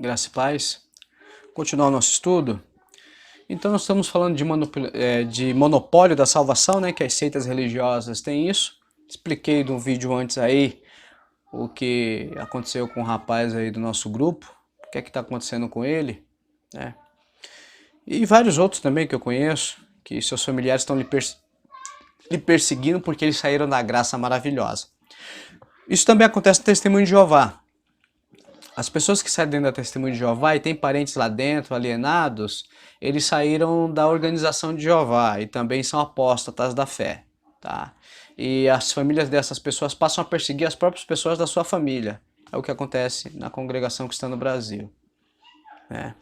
Graça e paz. Continuar o nosso estudo. Então nós estamos falando de monopólio da salvação, né? Que as seitas religiosas têm isso. Expliquei no vídeo antes aí o que aconteceu com o rapaz aí do nosso grupo. O que é que está acontecendo com ele, né? E vários outros também que eu conheço, que seus familiares estão lhe perseguindo porque eles saíram da graça maravilhosa. Isso também acontece no Testemunho de Jeová. As pessoas que saem dentro da Testemunho de Jeová e têm parentes lá dentro, alienados, eles saíram da organização de Jeová e também são apóstatas da fé, tá? E as famílias dessas pessoas passam a perseguir as próprias pessoas da sua família. É o que acontece na congregação cristã no Brasil, né?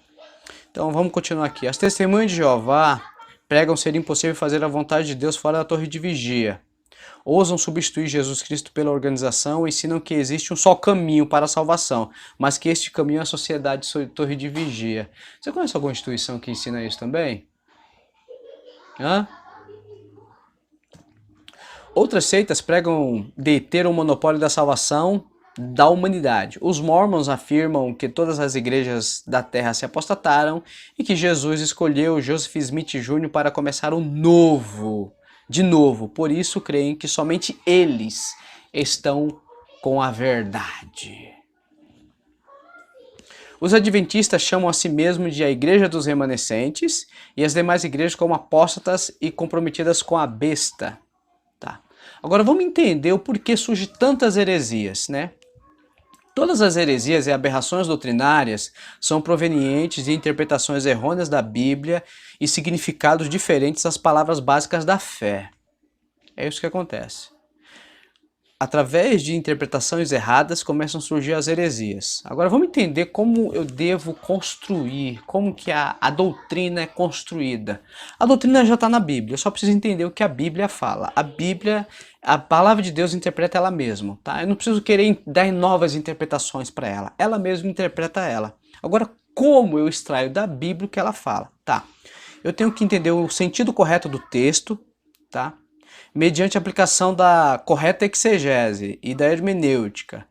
Então vamos continuar aqui. As Testemunhas de Jeová pregam ser impossível fazer a vontade de Deus fora da torre de vigia. Ousam substituir Jesus Cristo pela organização e ensinam que existe um só caminho para a salvação, mas que este caminho é a sociedade torre de vigia. Você conhece alguma instituição que ensina isso também? Hã? Outras seitas pregam deter o monopólio da salvação da humanidade. Os Mormons afirmam que todas as igrejas da Terra se apostataram e que Jesus escolheu Joseph Smith Jr. para começar de novo. Por isso creem que somente eles estão com a verdade. Os adventistas chamam a si mesmos de a Igreja dos Remanescentes e as demais igrejas como apóstatas e comprometidas com a besta. Tá. Agora vamos entender o porquê surgem tantas heresias, né? Todas as heresias e aberrações doutrinárias são provenientes de interpretações errôneas da Bíblia e significados diferentes das palavras básicas da fé. É isso que acontece. Através de interpretações erradas começam a surgir as heresias. Agora vamos entender como eu devo construir, como que a doutrina é construída. A doutrina já está na Bíblia, eu só preciso entender o que a Bíblia fala. A Bíblia, a palavra de Deus interpreta ela mesma, tá? Eu não preciso querer dar novas interpretações para ela, ela mesma interpreta ela. Agora, como eu extraio da Bíblia o que ela fala? Tá, eu tenho que entender o sentido correto do texto, tá? Mediante a aplicação da correta exegese e da hermenêutica.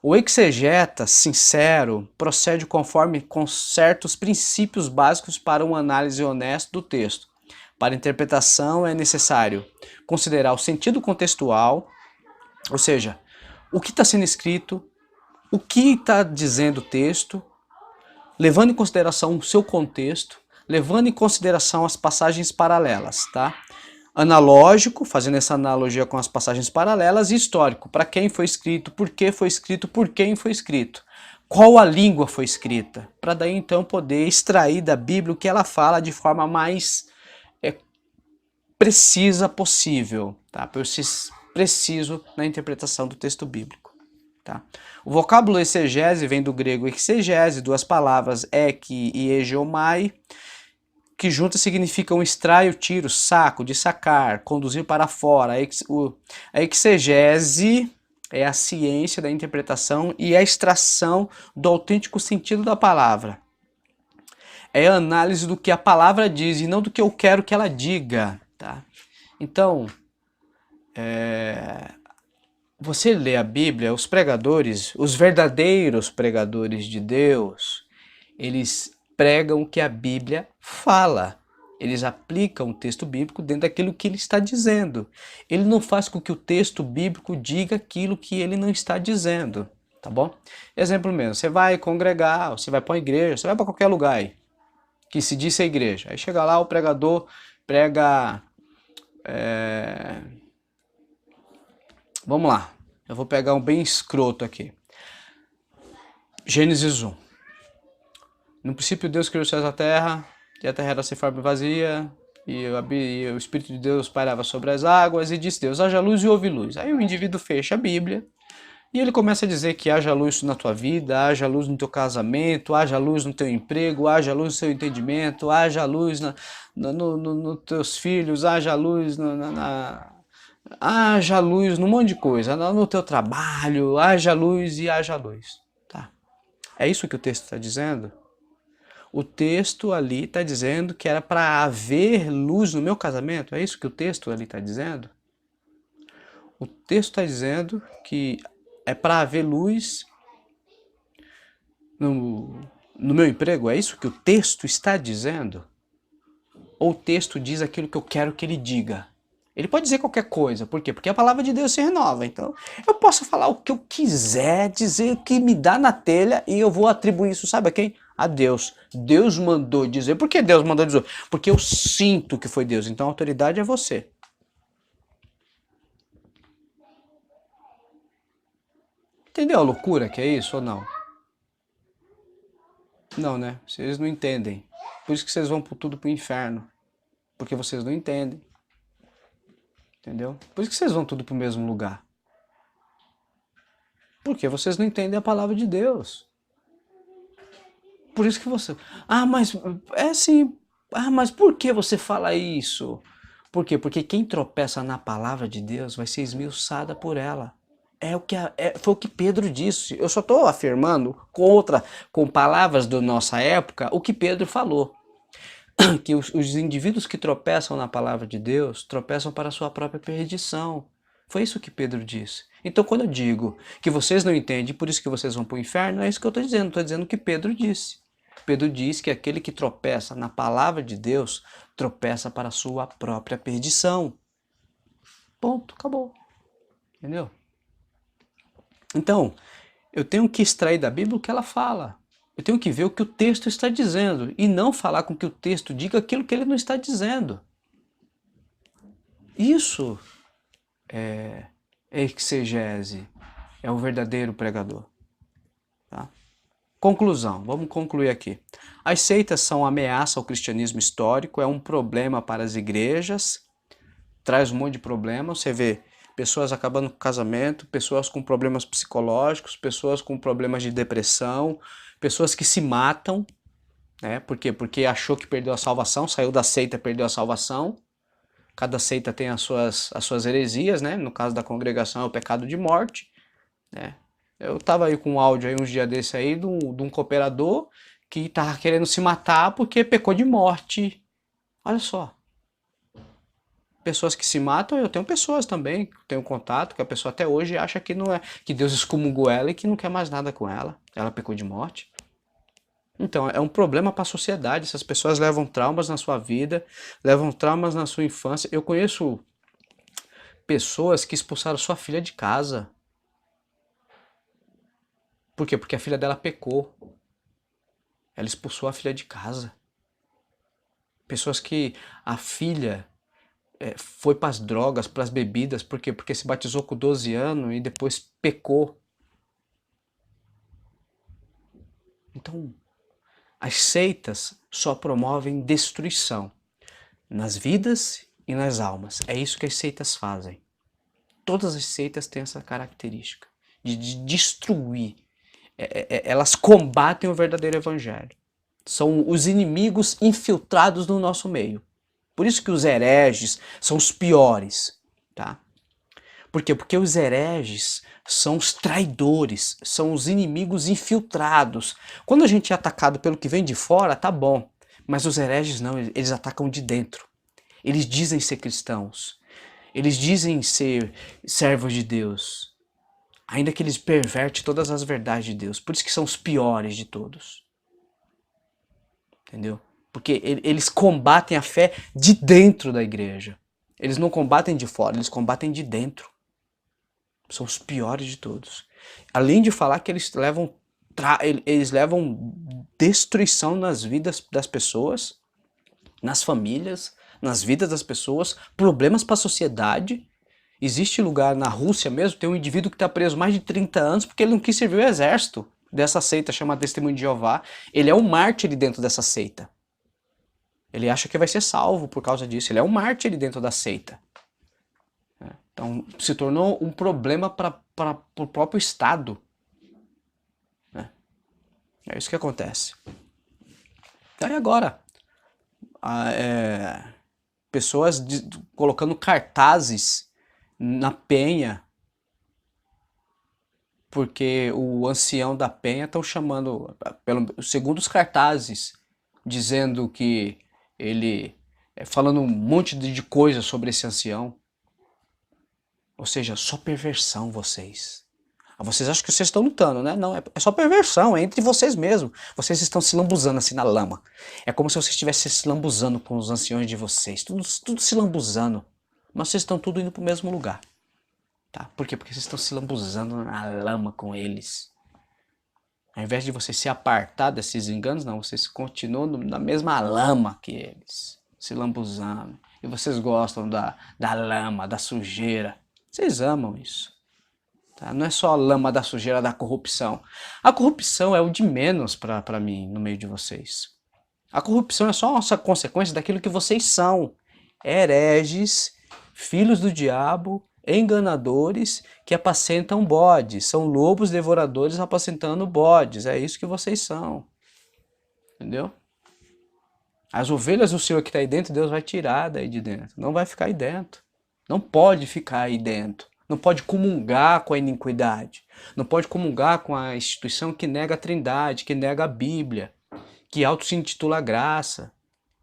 O exegeta sincero procede conforme com certos princípios básicos para uma análise honesta do texto. Para a interpretação é necessário considerar o sentido contextual, ou seja, o que está sendo escrito, o que está dizendo o texto, levando em consideração o seu contexto, levando em consideração as passagens paralelas, tá? Analógico, fazendo essa analogia com as passagens paralelas, e histórico, para quem foi escrito, por que foi escrito, por quem foi escrito, qual a língua foi escrita, para daí então poder extrair da Bíblia o que ela fala de forma mais precisa possível, tá? Para eu ser preciso na interpretação do texto bíblico. Tá? O vocábulo exegese vem do grego exegese, duas palavras ek e egeomai, que juntas significam extrair, tiro, saco, de sacar, conduzir para fora. A exegese é a ciência da interpretação e a extração do autêntico sentido da palavra. É a análise do que a palavra diz e não do que eu quero que ela diga. Tá? Então, você lê a Bíblia, os pregadores, os verdadeiros pregadores de Deus, eles pregam o que a Bíblia fala. Eles aplicam o texto bíblico dentro daquilo que ele está dizendo. Ele não faz com que o texto bíblico diga aquilo que ele não está dizendo, tá bom? Exemplo mesmo, você vai congregar, você vai para uma igreja, você vai para qualquer lugar aí, que se diz ser igreja. Aí chega lá, o pregador prega... Vamos lá, eu vou pegar um bem escroto aqui. Gênesis 1. No princípio Deus criou os céus e a terra era sem forma e vazia, e o Espírito de Deus pairava sobre as águas, e disse Deus, haja luz e houve luz. Aí o indivíduo fecha a Bíblia, e ele começa a dizer que haja luz na tua vida, haja luz no teu casamento, haja luz no teu emprego, haja luz no seu entendimento, haja luz nos teus filhos, haja luz haja luz num monte de coisa, no teu trabalho, haja luz e haja luz. Tá. É isso que o texto está dizendo? O texto ali está dizendo que era para haver luz no meu casamento? É isso que o texto ali está dizendo? O texto está dizendo que é para haver luz no meu emprego? É isso que o texto está dizendo? Ou o texto diz aquilo que eu quero que ele diga? Ele pode dizer qualquer coisa, por quê? Porque a palavra de Deus se renova, então eu posso falar o que eu quiser, dizer o que me dá na telha e eu vou atribuir isso, sabe a quem? A Deus. Deus mandou dizer. Por que Deus mandou dizer? Porque eu sinto que foi Deus, então a autoridade é você. Entendeu a loucura que é isso ou não? Não, né? Vocês não entendem. Por isso que vocês vão tudo pro inferno. Porque vocês não entendem. Entendeu? Por isso que vocês vão tudo pro mesmo lugar. Porque vocês não entendem a palavra de Deus. Por isso que você... Ah, mas é assim... Ah, mas por que você fala isso? Por quê? Porque quem tropeça na palavra de Deus vai ser esmiuçada por ela. Foi o que Pedro disse. Eu só estou afirmando com palavras da nossa época o que Pedro falou. Que os indivíduos que tropeçam na palavra de Deus tropeçam para a sua própria perdição. Foi isso que Pedro disse. Então quando eu digo que vocês não entendem, por isso que vocês vão para o inferno, é isso que eu estou dizendo o que Pedro disse. Pedro diz que aquele que tropeça na palavra de Deus tropeça para a sua própria perdição. Ponto, acabou. Entendeu? Então, eu tenho que extrair da Bíblia o que ela fala. Eu tenho que ver o que o texto está dizendo e não falar com que o texto diga aquilo que ele não está dizendo. Isso é exegese, é o verdadeiro pregador. Tá? Conclusão, vamos concluir aqui. As seitas são ameaça ao cristianismo histórico, é um problema para as igrejas, traz um monte de problemas. Você vê pessoas acabando com o casamento, pessoas com problemas psicológicos, pessoas com problemas de depressão, pessoas que se matam, né? Por quê? Porque achou que perdeu a salvação, saiu da seita, perdeu a salvação. Cada seita tem as suas heresias, né? No caso da congregação é o pecado de morte, né? Eu tava aí com um áudio aí uns dias desse aí de um cooperador que tava querendo se matar porque pecou de morte. Olha só. Pessoas que se matam, eu tenho pessoas também, que tenho contato, que a pessoa até hoje acha que não é, que Deus excomungou ela e que não quer mais nada com ela. Ela pecou de morte. Então, é um problema para a sociedade. Essas pessoas levam traumas na sua vida, levam traumas na sua infância. Eu conheço pessoas que expulsaram sua filha de casa. Por quê? Porque a filha dela pecou. Ela expulsou a filha de casa. Pessoas que a filha foi para as drogas, para as bebidas. Por quê? Porque se batizou com 12 anos e depois pecou. Então, as seitas só promovem destruição nas vidas e nas almas. É isso que as seitas fazem. Todas as seitas têm essa característica de destruir. Elas combatem o verdadeiro evangelho. São os inimigos infiltrados no nosso meio. Por isso que os hereges são os piores, tá? Por quê? Porque os hereges são os traidores, são os inimigos infiltrados. Quando a gente é atacado pelo que vem de fora, tá bom. Mas os hereges não, eles atacam de dentro. Eles dizem ser cristãos. Eles dizem ser servos de Deus. Ainda que eles pervertem todas as verdades de Deus. Por isso que são os piores de todos. Entendeu? Porque eles combatem a fé de dentro da igreja. Eles não combatem de fora, eles combatem de dentro. São os piores de todos. Além de falar que eles levam destruição nas vidas das pessoas, nas famílias, nas vidas das pessoas, problemas para a sociedade. Existe lugar na Rússia mesmo, tem um indivíduo que está preso mais de 30 anos porque ele não quis servir o exército dessa seita chamada Testemunho de Jeová. Ele é um mártir dentro dessa seita. Ele acha que vai ser salvo por causa disso. Ele é um mártir dentro da seita. Então se tornou um problema para o próprio Estado. É isso que acontece. E agora? Pessoas colocando cartazes na Penha, porque o ancião da Penha estão chamando, segundo os cartazes, dizendo que ele, falando um monte de coisa sobre esse ancião. Ou seja, só perversão vocês. Vocês acham que vocês estão lutando, né? Não, é só perversão, é entre vocês mesmos. Vocês estão se lambuzando assim na lama. É como se vocês estivessem se lambuzando com os anciões de vocês. Tudo se lambuzando. Mas vocês estão tudo indo para o mesmo lugar. Tá? Por quê? Porque vocês estão se lambuzando na lama com eles. Ao invés de vocês se apartar desses enganos, não. Vocês continuam na mesma lama que eles. Se lambuzando. E vocês gostam da lama, da sujeira. Vocês amam isso. Tá? Não é só a lama da sujeira da corrupção. A corrupção é o de menos para mim no meio de vocês. A corrupção é só uma consequência daquilo que vocês são. Hereges, filhos do diabo, enganadores que apacentam bodes. São lobos devoradores apacentando bodes. É isso que vocês são. Entendeu? As ovelhas do Senhor que está aí dentro, Deus vai tirar daí de dentro. Não vai ficar aí dentro. Não pode ficar aí dentro. Não pode comungar com a iniquidade. Não pode comungar com a instituição que nega a Trindade, que nega a Bíblia, que auto se intitula graça.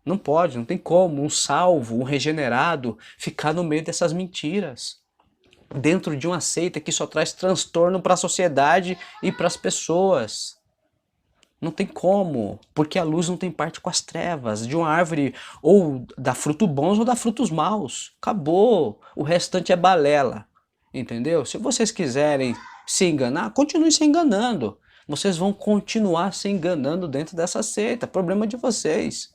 Não pode, não tem como um salvo, um regenerado, ficar no meio dessas mentiras. Dentro de uma seita que só traz transtorno para a sociedade e para as pessoas. Não tem como, porque a luz não tem parte com as trevas. De uma árvore ou dá frutos bons ou dá frutos maus. Acabou, o restante é balela. Entendeu? Se vocês quiserem se enganar, continue se enganando. Vocês vão continuar se enganando dentro dessa seita. Problema de vocês.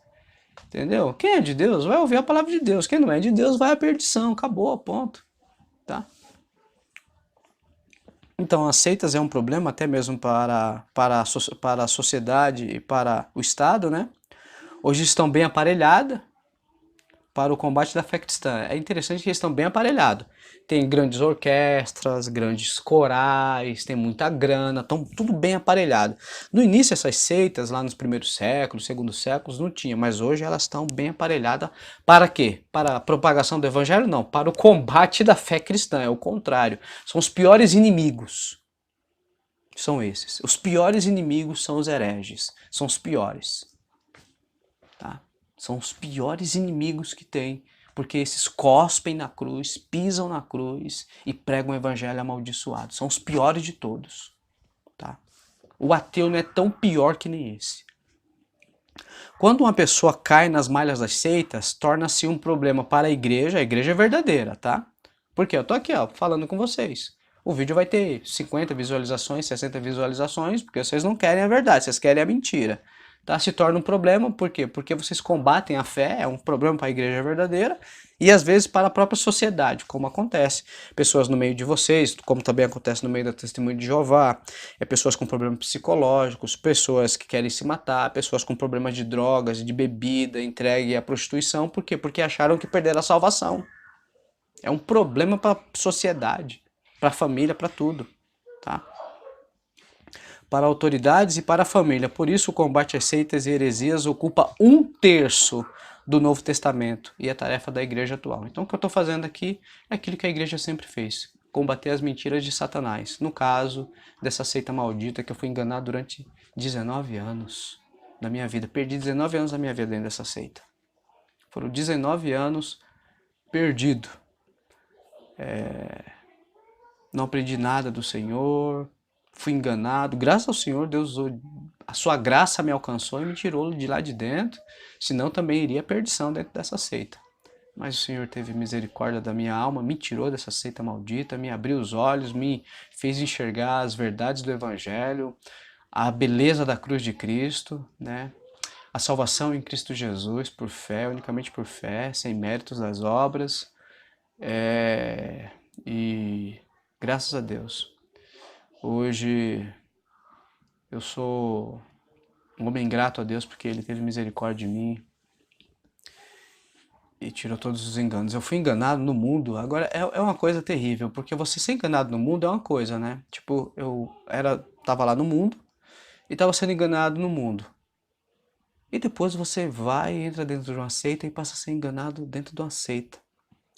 Entendeu? Quem é de Deus vai ouvir a palavra de Deus. Quem não é de Deus vai à perdição. Acabou, ponto. Tá? Então, as seitas é um problema até mesmo para a sociedade e para o Estado, né? Hoje estão bem aparelhadas para o combate da fé cristã. É interessante que eles estão bem aparelhados. Tem grandes orquestras, grandes corais, tem muita grana, estão tudo bem aparelhado. No início essas seitas, lá nos primeiros séculos, segundos séculos, não tinha, mas hoje elas estão bem aparelhadas. Para quê? Para a propagação do evangelho? Não, para o combate da fé cristã, é o contrário. São os piores inimigos. São esses. Os piores inimigos são os hereges, são os piores. Tá? São os piores inimigos que tem, porque esses cospem na cruz, pisam na cruz e pregam o evangelho amaldiçoado. São os piores de todos. Tá? O ateu não é tão pior que nem esse. Quando uma pessoa cai nas malhas das seitas, torna-se um problema para a igreja é verdadeira, tá? Porque eu tô aqui, ó, falando com vocês. O vídeo vai ter 50 visualizações, 60 visualizações, porque vocês não querem a verdade, vocês querem a mentira. Tá? Se torna um problema, por quê? Porque vocês combatem a fé, é um problema para a igreja verdadeira, e às vezes para a própria sociedade, como acontece. Pessoas no meio de vocês, como também acontece no meio da Testemunha de Jeová, pessoas com problemas psicológicos, pessoas que querem se matar, pessoas com problemas de drogas, de bebida, entregue à prostituição, por quê? Porque acharam que perderam a salvação. É um problema para a sociedade, para a família, para tudo, tá? Para autoridades e para a família. Por isso o combate às seitas e heresias ocupa 1/3 do Novo Testamento e é tarefa da igreja atual. Então o que eu estou fazendo aqui é aquilo que a igreja sempre fez, combater as mentiras de Satanás. No caso dessa seita maldita que eu fui enganado durante 19 anos da minha vida. Perdi 19 anos da minha vida dentro dessa seita. Foram 19 anos perdido. Não aprendi nada do Senhor, fui enganado. Graças ao Senhor, Deus usou, a sua graça me alcançou e me tirou de lá de dentro, senão também iria à perdição dentro dessa seita. Mas o Senhor teve misericórdia da minha alma, me tirou dessa seita maldita, me abriu os olhos, me fez enxergar as verdades do Evangelho, a beleza da cruz de Cristo, né? A salvação em Cristo Jesus, por fé, unicamente por fé, sem méritos das obras. E graças a Deus, hoje eu sou um homem grato a Deus porque Ele teve misericórdia de mim e tirou todos os enganos. Eu fui enganado no mundo, agora é uma coisa terrível, porque você ser enganado no mundo é uma coisa, né? Tipo, tava lá no mundo e tava sendo enganado no mundo. E depois você vai, entra dentro de uma seita e passa a ser enganado dentro de uma seita.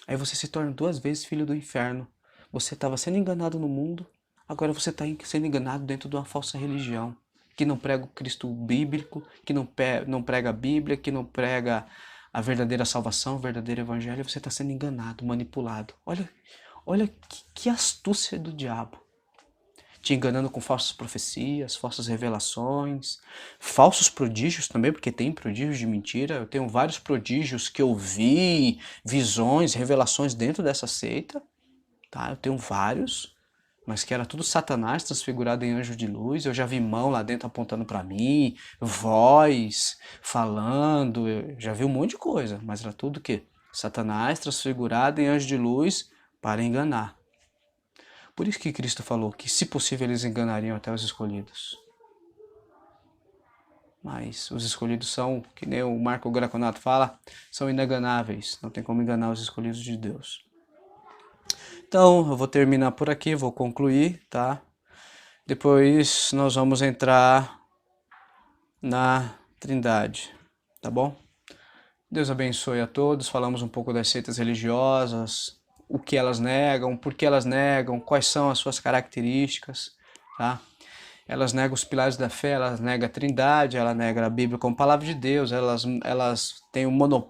Aí você se torna 2 vezes filho do inferno. Você estava sendo enganado no mundo, agora você está sendo enganado dentro de uma falsa religião, que não prega o Cristo bíblico, que não prega a Bíblia, que não prega a verdadeira salvação, o verdadeiro evangelho. Você está sendo enganado, manipulado. Olha que astúcia do diabo. te enganando com falsas profecias, falsas revelações, falsos prodígios também, porque tem prodígios de mentira. Eu tenho vários prodígios que eu vi, visões, revelações dentro dessa seita, tá? Eu tenho vários, mas que era tudo Satanás transfigurado em anjo de luz. Eu já vi mão lá dentro apontando para mim, voz falando, eu já vi um monte de coisa, mas era tudo o quê? Satanás transfigurado em anjo de luz para enganar. Por isso que Cristo falou que, se possível, eles enganariam até os escolhidos. Mas os escolhidos são, que nem o Marco Graconato fala, são inenganáveis. Não tem como enganar os escolhidos de Deus. Então, eu vou terminar por aqui, vou concluir, tá? Depois nós vamos entrar na Trindade, tá bom? Deus abençoe a todos. Falamos um pouco das seitas religiosas, o que elas negam, por que elas negam, quais são as suas características, tá? Elas negam os pilares da fé, elas negam a Trindade, ela nega a Bíblia como palavra de Deus, elas têm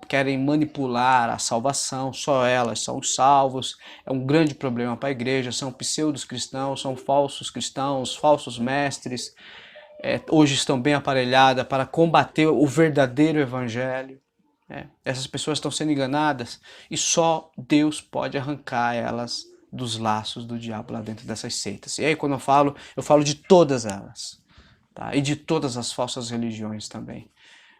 querem manipular a salvação, só elas são salvos. É um grande problema para a igreja, são pseudos cristãos, são falsos cristãos, falsos mestres, hoje estão bem aparelhadas para combater o verdadeiro evangelho. Essas pessoas estão sendo enganadas e só Deus pode arrancar elas dos laços do diabo lá dentro dessas seitas. E aí quando eu falo de todas elas, tá? E de todas as falsas religiões também.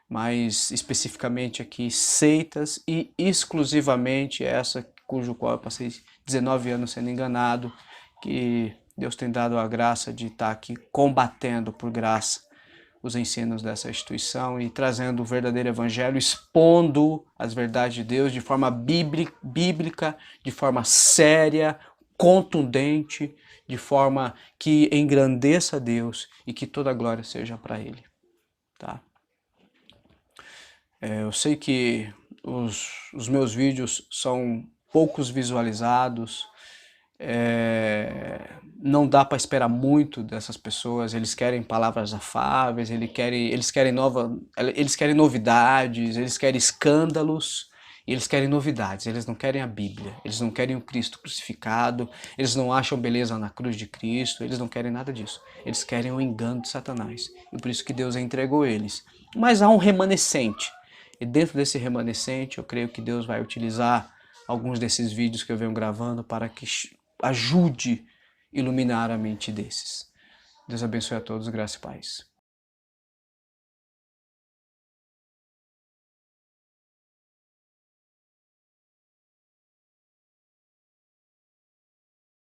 Mas especificamente aqui seitas e exclusivamente essa cujo qual eu passei 19 anos sendo enganado, que Deus tem dado a graça de estar aqui combatendo por graça os ensinos dessa instituição e trazendo o verdadeiro evangelho, expondo as verdades de Deus de forma bíblica, de forma séria, contundente, de forma que engrandeça a Deus e que toda a glória seja para Ele. Tá? Eu sei que os meus vídeos são poucos visualizados, não dá para esperar muito dessas pessoas. Eles querem palavras afáveis, eles querem novidades, eles querem escândalos, eles querem novidades, eles não querem a Bíblia, eles não querem o Cristo crucificado, eles não acham beleza na cruz de Cristo, eles não querem nada disso. Eles querem o engano de Satanás, e por isso que Deus entregou eles. Mas há um remanescente, e dentro desse remanescente eu creio que Deus vai utilizar alguns desses vídeos que eu venho gravando para que ajude a iluminar a mente desses. Deus abençoe a todos, graça e paz.